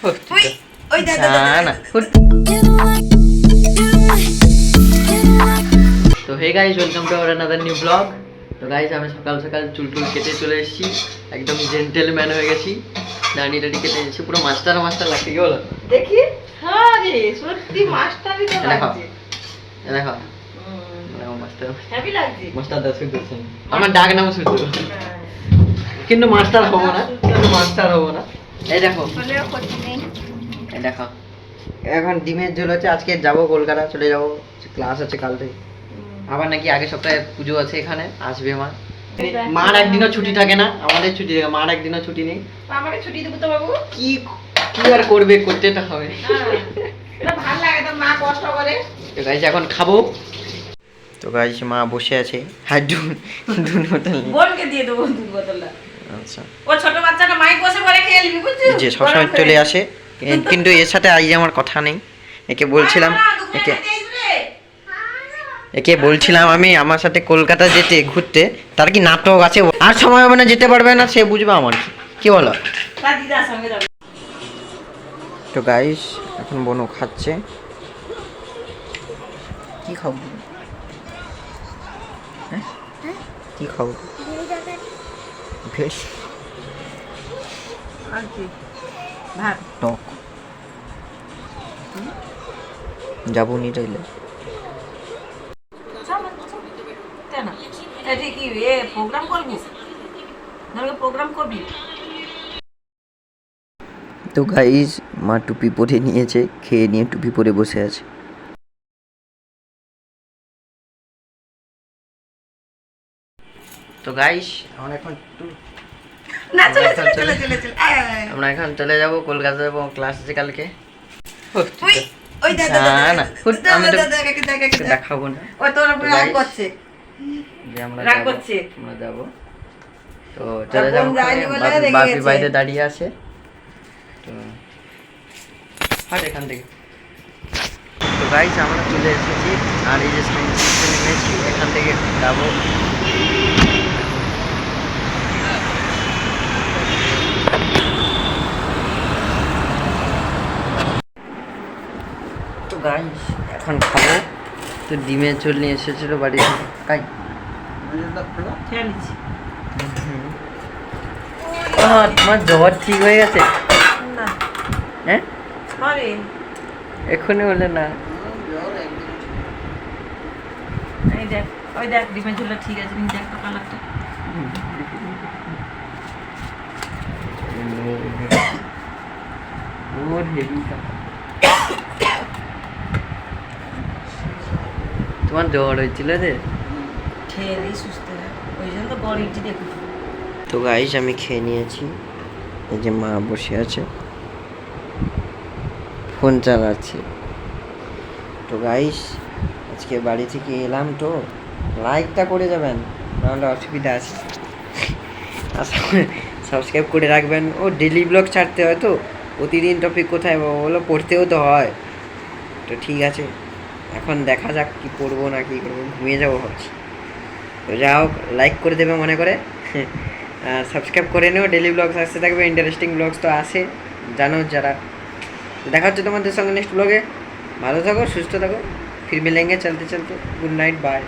তো hey guys, welcome to our another new blog. তো guys, আমি সকাল সকাল চুল কেটে চলে এসেছি, একদম জেন্টেলম্যান হয়ে গেছি। দাঁড়ি কেটে এসেছি, পুরো মাস্টার লাগছে। কি বলো? দেখি। হ্যাঁ রে, সত্যি মাস্টারই তো লাগছে। দেখো আমার ডাক নাম সূর্য, কিন্তু মাস্টার হবো না, এই দেখো এখন ডিমের ঝোল হচ্ছে। আজকে যাবো কলকাতা, চলে যাবো, ক্লাস আছে কাল থেকে। আবার নাকি আগের সপ্তাহে পুজো আছে, এখানে আসবে মা। মার একদিনও ছুটি থাকে না, আমাদের ছুটি থাকে, মার একদিনও ছুটি নেই। আমাকে ছুটি দেবো তো বাবু। কি আর করবে, করতে তো হবে। ভালো লাগে তো, মা কষ্ট করে। তো গাইস এখন খাবো। তো গাইস মা বসে আছে, আর দুধ বোতল বোনকে দিয়ে দেবো দুধ বোতলটা। আচ্ছা, ও ছোট বাচ্চাটা মাই বসে পড়ে খেয়ে নিবি, বুঝছিস? যে সবসময় চলে আসে, কিন্তু এর সাথে আজ আমার কথা নেই। একে বলছিলাম আমি আমার সাথে কলকাতা যেতে ঘুরতে, তার কি নাটক আছে, আর সময় হবে না, যেতে পারবে না, সে বুঝবে আমার কি বলো। তো গাইস এখন বোনও খাচ্ছে। কি খাবো? কি খাবো? ভেজ আর কি? ভাত টক যাবো নি চাইলে। কেন এটা কি প্রোগ্রাম করবি? নাকি প্রোগ্রাম করবি? তো গাইস মা টুপি পরে নিয়েছে, খেয়ে নিয়ে টুপি পরে বসে আছে। তো গাইস আমরা এখন চলে যাবো কলকাতা, যাবো, ক্লাস আছে কালকে। দেখাবো না, আমরা যাবো। তো চলে যাবো, বাপি বাইরে দাঁড়িয়ে আছে। তো এখান থেকে তো গাইস আমরা চলে এসেছি, আর এই যে সায়েন্স নেমেছি, এখান থেকে যাবো। তো গাইস এখন খাবো। তো ডিমের ঝোল নিয়ে এসেছিল বাড়ি থেকে, তাই তোমার জ্বর ঠিক হয়ে গেছে? হ্যাঁ এক্ষুনি বলে না। ওই দেখ ডিমের ঝোলটা ঠিক আছে, কিন্তু দেখ কালারটা। তোমার জ্বর হয়েছিল রে? খেয়ে দিই সুস্থ, ওই জন্য তো বড় ইটি দেখো। তো গাইস আমি খেয়ে নিয়েছি, এই যে মা বসে আছে ফোন চালাচ্ছে। তো গাইস আজকে বাড়ি থেকে এলাম, তো লাইকটা করে যাবেন, নাহলে অসুবিধা আছে। সাবস্ক্রাইব করে রাখবেন। ও ডেলি ব্লগ ছাড়তে হয়, তো প্রতিদিন টপিক কোথায় বলো, পড়তেও তো হয়। তো ঠিক আছে, এখন দেখা যাক কি পড়বো না কি করবো, ঘুমিয়ে যাবো ভাবছি। তো যা হোক, লাইক করে দেবে মনে করে, সাবস্ক্রাইব করে নিও। ডেলি ব্লগস আসতে থাকবে, ইন্টারেস্টিং ব্লগস তো আসে, জানো যারা। দেখা হচ্ছে তোমাদের সঙ্গে নেক্সট ব্লগে। ভালো থাকো, সুস্থ থাকো, ফির মিলেंगे চলতে চলতে। Good night, by.